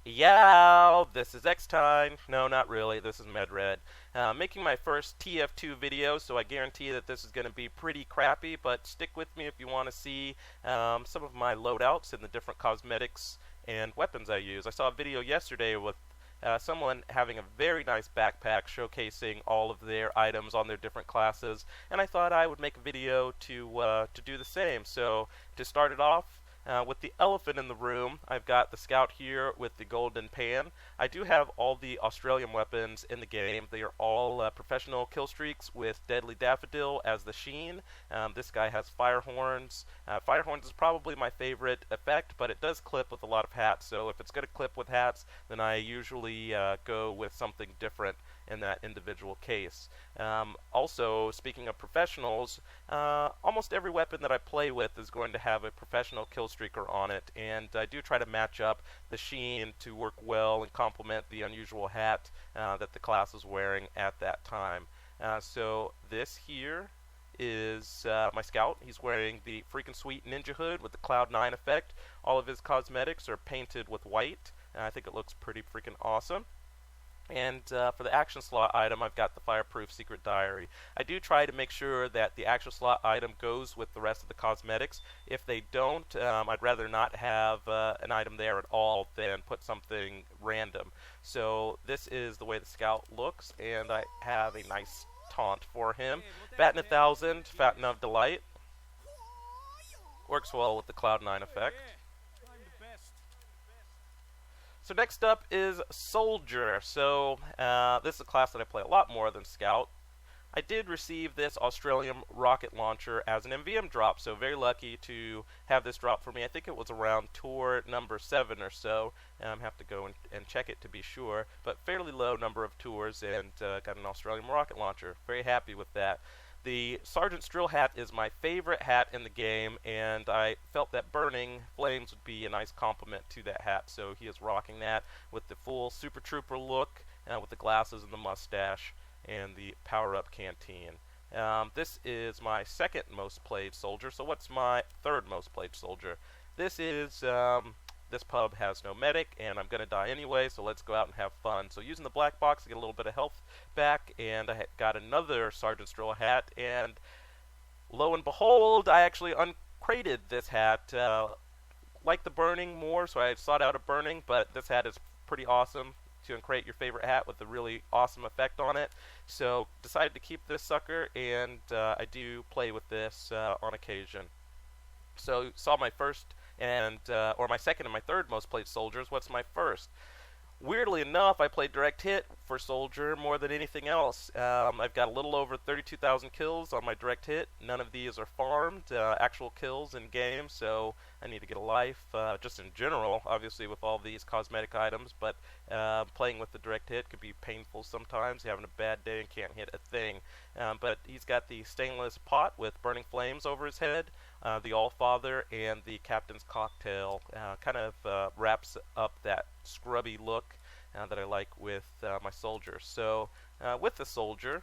Yeah, this is X-Time. No, not really. This is MedRed. Making my first TF2 video, so I guarantee that this is going to be pretty crappy, but stick with me if you want to see some of my loadouts and the different cosmetics and weapons I use. I saw a video yesterday with someone having a very nice backpack showcasing all of their items on their different classes, and I thought I would make a video to do the same. So to start it off, with the elephant in the room, I've got the scout here with the golden pan. I do have all the Australium weapons in the game. They are all professional killstreaks with Deadly Daffodil as the sheen. This guy has fire horns. Fire horns is probably my favorite effect, but it does clip with a lot of hats. So if it's going to clip with hats, then I usually go with something different in that individual case. Also, speaking of professionals, almost every weapon that I play with is going to have a professional killstreaker on it, and I do try to match up the sheen to work well and complement the unusual hat that the class is wearing at that time. So this here is my scout. He's wearing the freaking sweet ninja hood with the Cloud 9 effect. All of his cosmetics are painted with white. I think it looks pretty freaking awesome. And for the action slot item, I've got the Fireproof Secret Diary. I do try to make sure that the action slot item goes with the rest of the cosmetics. If they don't, I'd rather not have an item there at all than put something random. So this is the way the scout looks, and I have a nice taunt for him. Battin 1000, Fountain of Delight. Works well with the Cloud 9 effect. So next up is Soldier. So this is a class that I play a lot more than Scout. I did receive this Australium rocket launcher as an MVM drop, so very lucky to have this drop for me. I think it was around tour number 7 or so. I have to go and check it to be sure, but fairly low number of tours, and got an Australium rocket launcher. Very happy with that. The Sergeant's Drill hat is my favorite hat in the game, and I felt that Burning Flames would be a nice complement to that hat, so he is rocking that with the full Super Trooper look, with the glasses and the mustache, and the power-up canteen. This is my second most played soldier, so what's my third most played soldier? This is, this pub has no medic, and I'm going to die anyway, so let's go out and have fun. So using the black box to get a little bit of health back, and I got another Sergeant's Drill hat, and lo and behold, I actually uncrated this hat. Like the Burning more, so I sought out a Burning, but this hat is pretty awesome to uncrate your favorite hat with a really awesome effect on it. So decided to keep this sucker, and I do play with this on occasion. So you saw my first and or my second and my third most played soldiers. What's my first? Weirdly enough, I played direct hit for Soldier more than anything else. I've got a little over 32,000 kills on my direct hit. None of these are farmed, actual kills in game, so I need to get a life, just in general, obviously with all these cosmetic items, but playing with the direct hit could be painful sometimes. You're having a bad day and can't hit a thing. But he's got the stainless pot with burning flames over his head, the Allfather, and the Captain's Cocktail. Kind of wraps up that scrubby look that I like with my soldier. So with the soldier,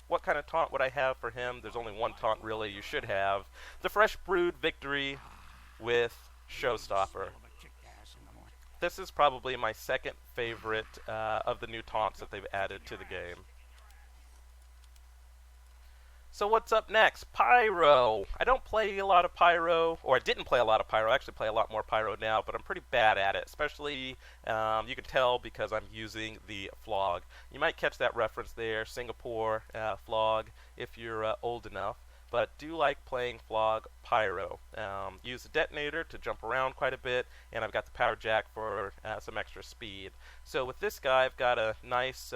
what kind of taunt would I have for him? There's only one taunt really you should have. The Fresh Brewed Victory with Showstopper. This is probably my second favorite of the new taunts that they've added to the game. So what's up next? PYRO. I don't play a lot of PYRO, or I didn't play a lot of PYRO. I actually play a lot more PYRO now, but I'm pretty bad at it, especially you can tell because I'm using the flog. You might catch that reference there, Singapore flog, if you're old enough, but do like playing flog PYRO. Use the detonator to jump around quite a bit, and I've got the power jack for some extra speed. So with this guy, I've got a nice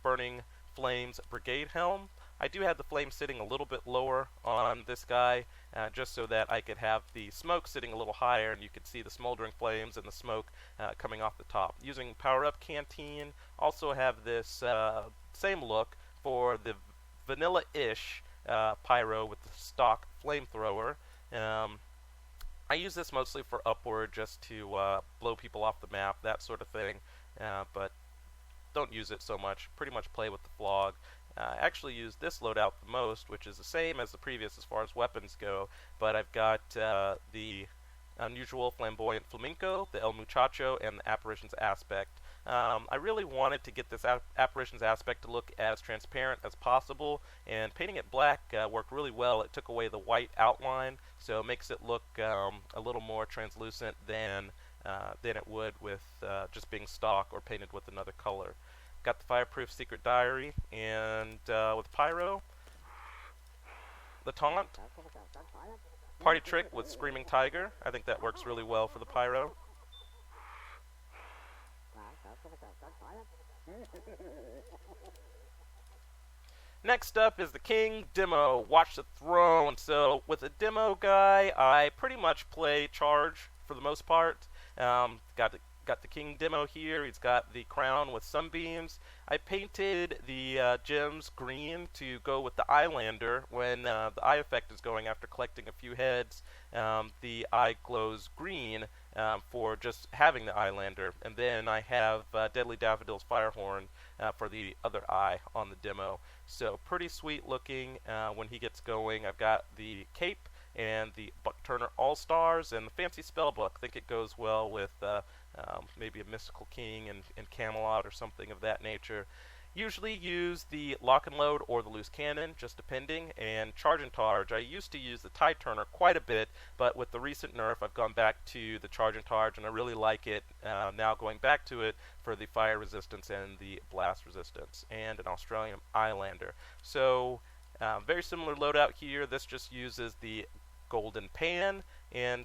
Burning Flames Brigade helm. I do have the flame sitting a little bit lower on this guy, just so that I could have the smoke sitting a little higher, and you could see the smoldering flames and the smoke coming off the top. Using power-up canteen, also have this same look for the vanilla-ish PYRO with the stock flamethrower. I use this mostly for upward, just to blow people off the map, that sort of thing, but don't use it so much. Pretty much play with the flog. I actually use this loadout the most, which is the same as the previous as far as weapons go, but I've got the Unusual Flamboyant Flamenco, the El Muchacho, and the Apparitions aspect. I really wanted to get this Apparitions aspect to look as transparent as possible, and painting it black worked really well. It took away the white outline, so it makes it look a little more translucent than it would with just being stock or painted with another color. Got the Fireproof Secret Diary, and with PYRO, the Taunt, Party Trick with Screaming Tiger. I think that works really well for the PYRO. Next up is the King Demo, Watch the Throne. So with a demo guy, I pretty much play charge for the most part. Got the King Demo here. He's got the crown with sunbeams. I painted the gems green to go with the Eyelander. When the eye effect is going after collecting a few heads, the eye glows green for just having the Eyelander. And then I have Deadly Daffodil's Firehorn for the other eye on the demo. So pretty sweet looking when he gets going. I've got the cape and the Buck Turner All-Stars and the fancy spellbook. I think it goes well with maybe a Mystical King and Camelot or something of that nature. Usually use the Lock and Load or the Loose Cannon, just depending, and Charge and Targe. I used to use the Tide Turner quite a bit, but with the recent nerf I've gone back to the Charge and Targe, and I really like it now going back to it for the fire resistance and the blast resistance, and an Australium Eyelander. So very similar loadout here. This just uses the Golden Pan, and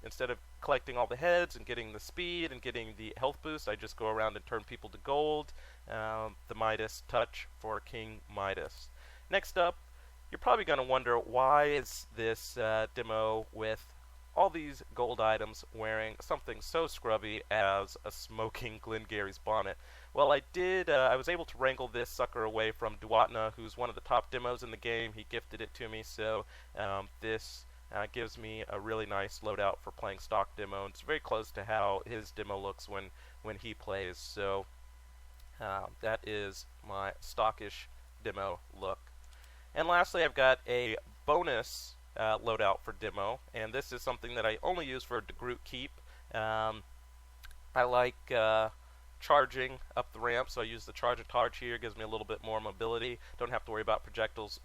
instead of collecting all the heads and getting the speed and getting the health boost, I just go around and turn people to gold. The Midas touch for King Midas. Next up, you're probably going to wonder, why is this demo with all these gold items wearing something so scrubby as a smoking Glengarry's bonnet? Well, I was able to wrangle this sucker away from Duatna, who's one of the top demos in the game. He gifted it to me, so this gives me a really nice loadout for playing stock demo. It's very close to how his demo looks when he plays, so that is my stockish demo look. And lastly, I've got a bonus loadout for demo, and this is something that I only use for Groot keep. I like charging up the ramp, so I use the Charge and Targe here. It gives me a little bit more mobility. Don't have to worry about projectiles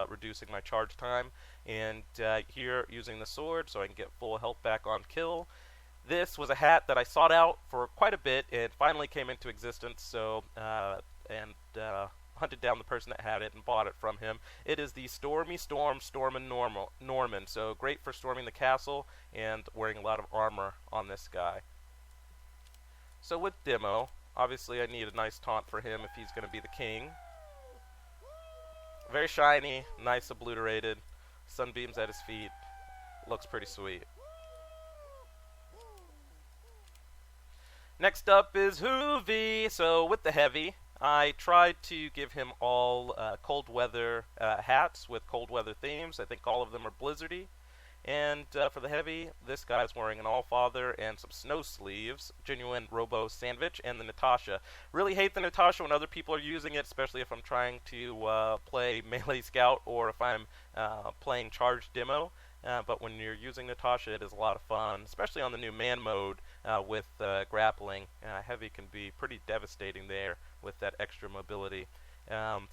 reducing my charge time. And here, using the sword, so I can get full health back on kill. This was a hat that I sought out for quite a bit. It finally came into existence, so hunted down the person that had it and bought it from him. It is the Stormy Stormin Norman, so great for storming the castle and wearing a lot of armor on this guy. So with demo, obviously I need a nice taunt for him if he's going to be the king. Very shiny, nice obliterated, sunbeams at his feet, looks pretty sweet. Next up is Hoovy. So with the heavy, I tried to give him all cold weather hats with cold weather themes. I think all of them are blizzardy. And for the heavy, this guy's wearing an Allfather and some snow sleeves, genuine Robo Sandwich, and the Natasha. Really hate the Natasha when other people are using it, especially if I'm trying to play Melee Scout or if I'm playing Charge Demo. But when you're using Natasha, it is a lot of fun, especially on the new Man mode with grappling. Heavy can be pretty devastating there with that extra mobility.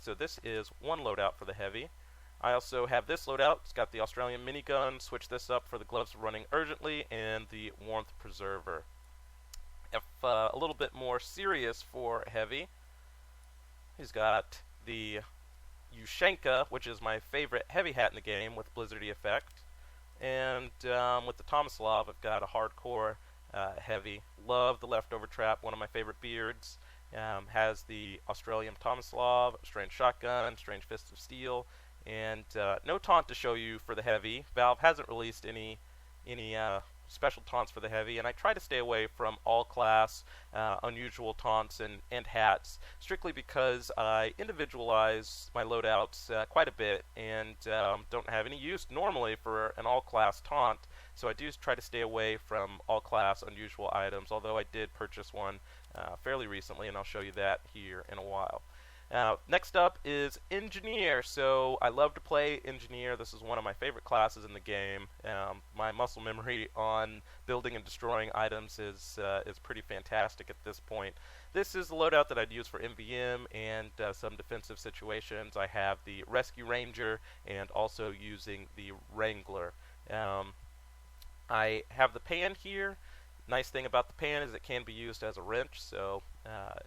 So this is one loadout for the heavy. I also have this loadout. It's got the Australian minigun, switch this up for the gloves running urgently, and the warmth preserver. If a little bit more serious for heavy, he's got the Ushanka, which is my favorite heavy hat in the game with blizzardy effect. And with the Tomislav, I've got a hardcore heavy. Love the leftover trap, one of my favorite beards. Has the Australian Tomislav, Strange Shotgun, Strange Fist of Steel, and no taunt to show you for the heavy. Valve hasn't released any special taunts for the heavy, and I try to stay away from all class unusual taunts and hats, strictly because I individualize my loadouts quite a bit and don't have any use normally for an all class taunt, so I do try to stay away from all class unusual items, although I did purchase one fairly recently, and I'll show you that here in a while. Next up is Engineer. So I love to play Engineer. This is one of my favorite classes in the game. My muscle memory on building and destroying items is pretty fantastic at this point. This is the loadout that I'd use for MVM and some defensive situations. I have the Rescue Ranger and also using the Wrangler. I have the pan here. Nice thing about the pan is it can be used as a wrench, so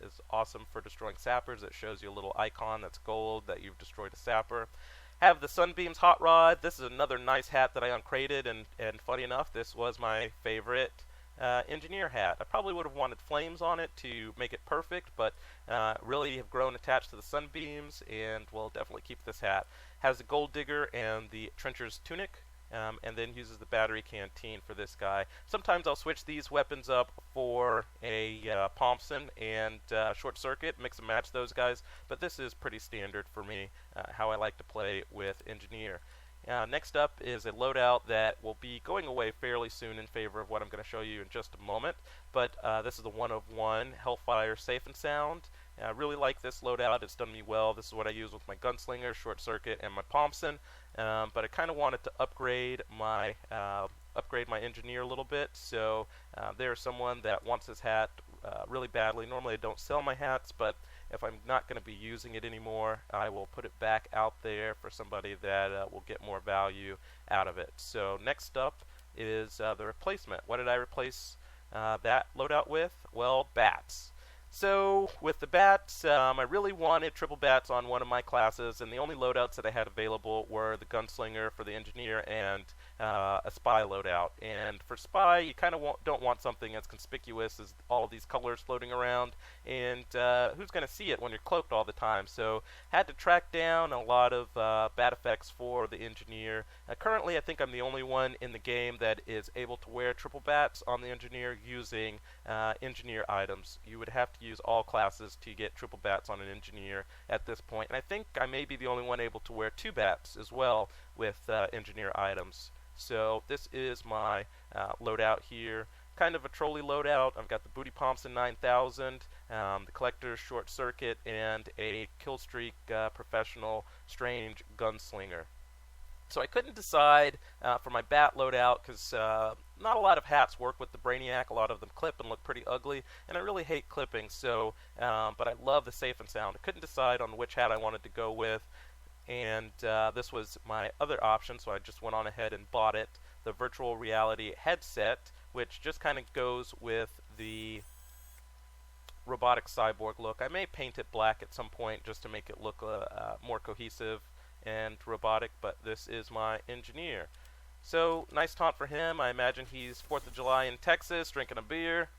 it's awesome for destroying sappers. It shows you a little icon that's gold that you've destroyed a sapper. Have the Sunbeams Hot Rod. This is another nice hat that I uncrated, and funny enough, this was my favorite Engineer hat. I probably would have wanted flames on it to make it perfect, but really have grown attached to the Sunbeams, and will definitely keep this hat. Has the Gold Digger and the Trencher's Tunic. And then uses the battery canteen for this guy. Sometimes I'll switch these weapons up for a Thompson and Short Circuit, mix and match those guys, but this is pretty standard for me, how I like to play with Engineer. Next up is a loadout that will be going away fairly soon in favor of what I'm going to show you in just a moment, but this is the 1 of 1 Hellfire Safe and Sound. I really like this loadout. It's done me well. This is what I use with my Gunslinger, Short Circuit, and my Thompson. But I kind of wanted to upgrade my Engineer a little bit. So there's someone that wants this hat really badly. Normally I don't sell my hats, but if I'm not going to be using it anymore, I will put it back out there for somebody that will get more value out of it. So next up is the replacement. What did I replace that loadout with? Well, bats. So with the bats, I really wanted triple bats on one of my classes, and the only loadouts that I had available were the Gunslinger for the Engineer and a Spy loadout. And for Spy, you kind of don't want something as conspicuous as all of these colors floating around, and who's going to see it when you're cloaked all the time? So had to track down a lot of bat effects for the Engineer. Currently, I think I'm the only one in the game that is able to wear triple bats on the Engineer using Engineer items. You would have to use all classes to get triple bats on an Engineer at this point, and I think I may be the only one able to wear 2 bats as well with Engineer items. So this is my loadout here. Kind of a trolley loadout. I've got the Booty Thompson 9000, the Collector's Short Circuit, and a Killstreak Professional Strange Gunslinger. So I couldn't decide for my bat loadout because not a lot of hats work with the Brainiac. A lot of them clip and look pretty ugly, and I really hate clipping. So, but I love the Safe and Sound. I couldn't decide on which hat I wanted to go with, and this was my other option. So I just went on ahead and bought it, the Virtual Reality headset, which just kind of goes with the robotic cyborg look. I may paint it black at some point just to make it look more cohesive and robotic, but this is my Engineer. So nice taunt for him. I imagine he's 4th of July in Texas drinking a beer.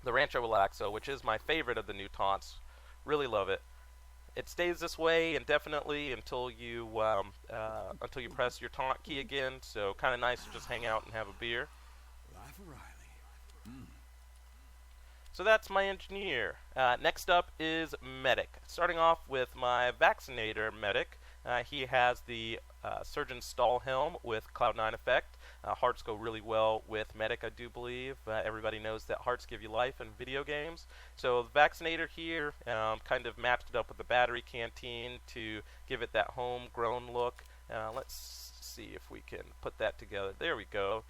The Rancho Relaxo, which is my favorite of the new taunts. Really love it. It stays this way indefinitely until you press your taunt key again, so kind of nice to just hang out and have a beer. So that's my Engineer. Next up is Medic. Starting off with my Vaccinator Medic. He has the Surgeon Stall Helm with Cloud9 effect. Hearts go really well with Medic, I do believe. Everybody knows that hearts give you life in video games. So the Vaccinator here kind of matched it up with the battery canteen to give it that homegrown look. Let's see if we can put that together. There we go.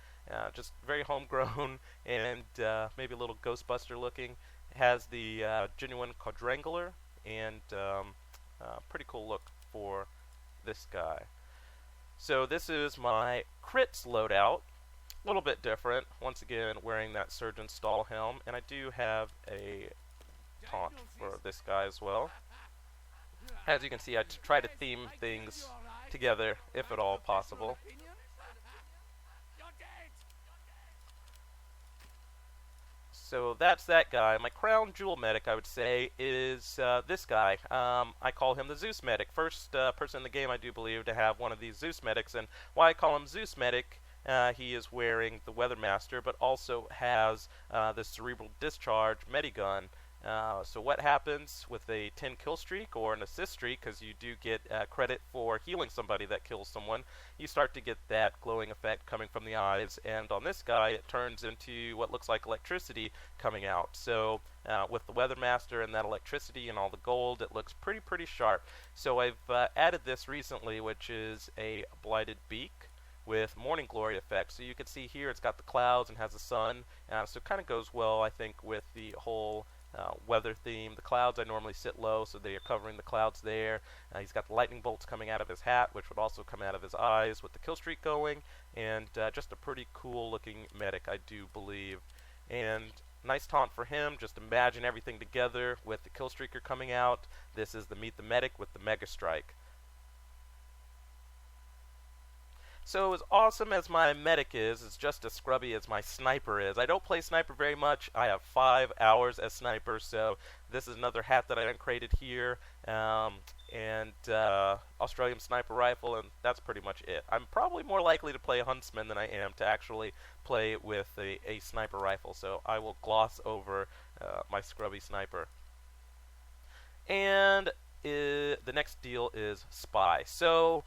Just very homegrown and maybe a little Ghostbuster looking. Has the genuine quadrangular and pretty cool look for this guy. So this is my crits loadout. A little bit different. Once again, wearing that Surgeon Stall Helm, and I do have a taunt for this guy as well. As you can see, I try to theme things together if at all possible. So that's that guy. My crown jewel medic, I would say, is this guy. I call him the Zeus medic. First person in the game, I do believe, to have one of these Zeus medics. And why I call him Zeus medic, he is wearing the Weathermaster, but also has the Cerebral Discharge Medigun. So what happens with a 10 kill streak or an assist streak, because you do get credit for healing somebody that kills someone, you start to get that glowing effect coming from the eyes, and on this guy it turns into what looks like electricity coming out. So with the Weathermaster and that electricity and all the gold, it looks pretty sharp. So I've added this recently, which is a blighted beak with morning glory effect. So you can see here it's got the clouds and has the sun, so it kind of goes well, I think, with the whole weather theme. The clouds I normally sit low, so they are covering the clouds there. He's got the lightning bolts coming out of his hat, which would also come out of his eyes with the kill streak going, and just a pretty cool looking medic, I do believe. And nice taunt for him. Just imagine everything together with the kill streaker coming out. This is the Meet the Medic with the Mega Strike. So as awesome as my medic is, it's just as scrubby as my sniper is. I don't play sniper very much. I have 5 hours as sniper, so this is another hat that I uncrated here, and Australium sniper rifle, and that's pretty much it. I'm probably more likely to play huntsman than I am to actually play with a sniper rifle, so I will gloss over my scrubby sniper. And the next deal is spy. So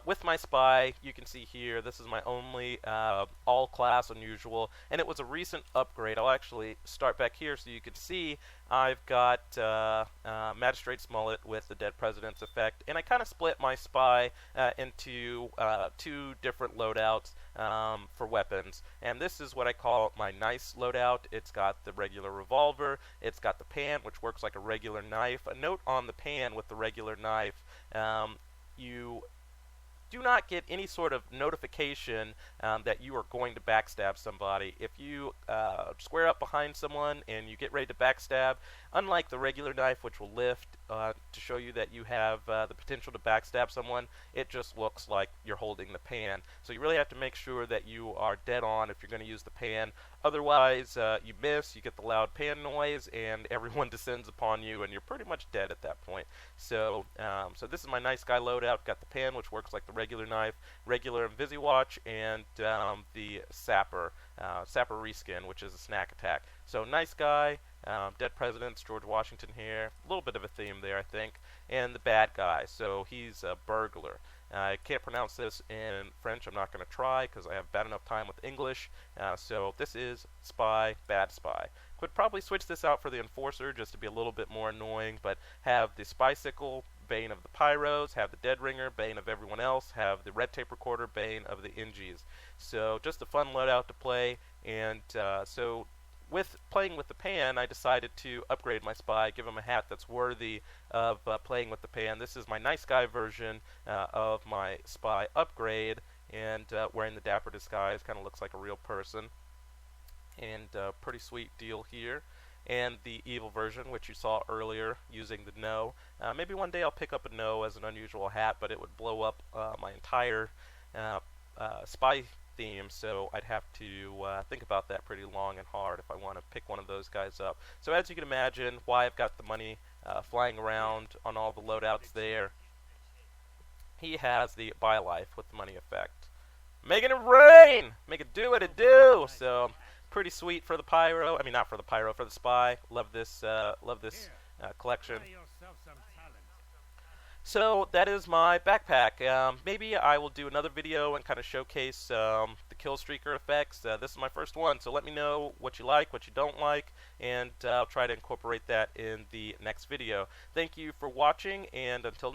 with my spy, you can see here, this is my only all class unusual, and it was a recent upgrade. I'll actually start back here so you can see I've got Magistrate's Mullet with the Dead President's effect, and I kind of split my spy into 2 different loadouts for weapons, and this is what I call my nice loadout. It's got the regular revolver, it's got the pan, which works like a regular knife. A note on the pan with the regular knife, you do not get any sort of notification that you are going to backstab somebody. If you square up behind someone and you get ready to backstab, unlike the regular knife, which will lift to show you that you have the potential to backstab someone, it just looks like you're holding the pan. So you really have to make sure that you are dead on if you're going to use the pan. Otherwise, you miss, you get the loud pan noise, and everyone descends upon you, and you're pretty much dead at that point. So, so this is my nice guy loadout. Got the pan, which works like the regular knife, regular Invisiwatch, and the Sapper reskin, which is a snack attack. So nice guy, Dead Presidents, George Washington here, a little bit of a theme there, I think, and the bad guy. So he's a burglar. I can't pronounce this in French. I'm not going to try because I have bad enough time with English. So this is Spy, Bad Spy. Could probably switch this out for the Enforcer just to be a little bit more annoying, but have the Spycicle, bane of the Pyros, have the Dead Ringer, bane of everyone else, have the Red Tape Recorder, bane of the Ingies. So just a fun loadout to play, and so with playing with the pan, I decided to upgrade my spy, give him a hat that's worthy of playing with the pan. This is my nice guy version of my spy upgrade, and wearing the dapper disguise, kind of looks like a real person. And pretty sweet deal here. And the evil version, which you saw earlier, using the no. Maybe one day I'll pick up a no as an unusual hat, but it would blow up my entire spy theme, so I'd have to think about that pretty long and hard if I want to pick one of those guys up. So as you can imagine, why I've got the money flying around on all the loadouts there, he has the buy life with the money effect. Making it rain! Make it do what it do! So pretty sweet for the pyro. I mean, not for the pyro, for the spy. Love this collection. So that is my backpack. Maybe I will do another video and kind of showcase the Killstreaker effects. This is my first one, so let me know what you like, what you don't like, and I'll try to incorporate that in the next video. Thank you for watching, and until